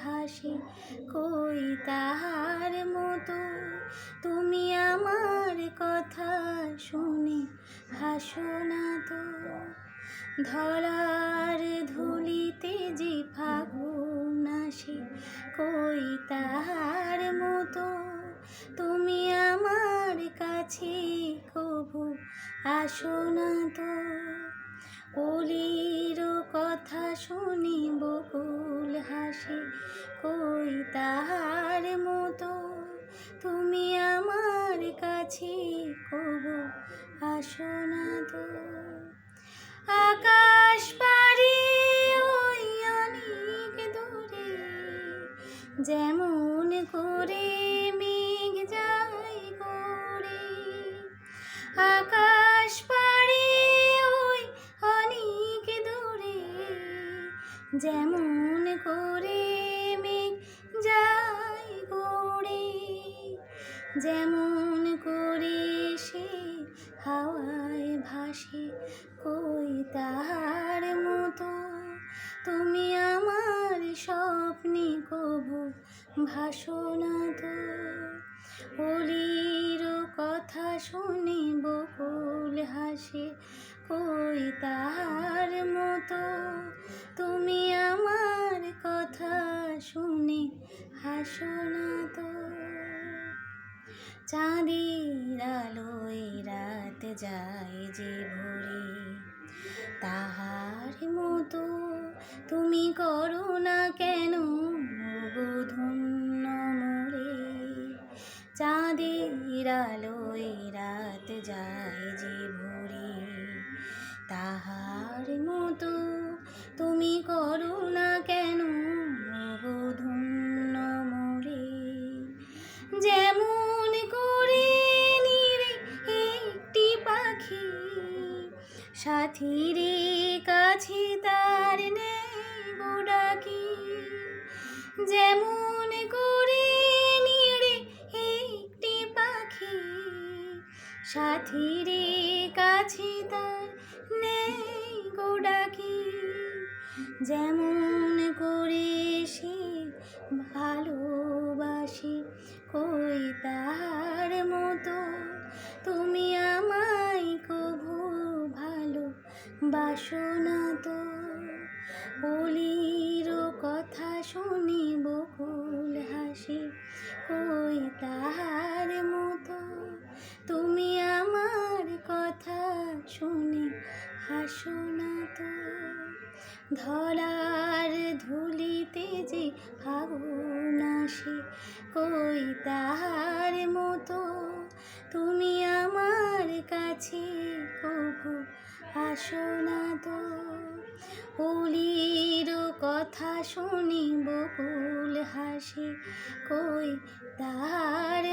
হাসি কই তাহার মতো। তুমি আমার কথা শুনে হাসো না তো। ধরার ধুলিতে যে ফাগুন আসে কই তাহার মতো। তুমি আমার কাছে কবু আসো না তো। কলির কথা শুনি বকুল হাসে কই তাহার মতো। তুমি আমার কাছে কবু আসো না তো। আকাশ পাড়ি ওই অনেক দূরে যেমন করে মেঘ যায় গড়ে। আকাশ পাড়ি ওই অনেক দূরে যেমন করে মেঘ যায় গড়ে। যেমন করে সে হাওয়ায় ভাসে কই তাহার মতো। তুমি আমার স্বপ্নে কবু ভাসো না তো। অলির কথা শুনে বকুল হাসে কই তাহার মতো। তুমি আমার কথা শুনে হাসো না তো। চাঁদের আলোয় রাত যায় যে ভরে তাহার মতো। তুমি করো না কেন ওগো ধন্য মোরে। চাঁদের আলোয় রাত যায় যে ভরে তাহার মতো। তুমি করো না কেন ওগো ধন্য মোরে। যেমন করে নিরে একটি পাখি সাথীর কাছে তার নেই গো ডাকি। যেমন করে নিরে একটি পাখি সাথীর কাছে তার নেই গো ডাকি। যেমন করে সে ভালোবাসি কই তাহার মতো। তুমি আমায় কভু ভালোবাসো না তো। অলির কথা শুনি বকুল হাসি কই তাহার মতো। তুমি আমার কথা শুনে হাসো না তো। ধরার ধুলিতে যে ফাগুন আসে কই তাহার মতো। তুমি আমার কাছে কভু আসো না তো। অলির কথা শুনি বকুল হাসে কই তাহার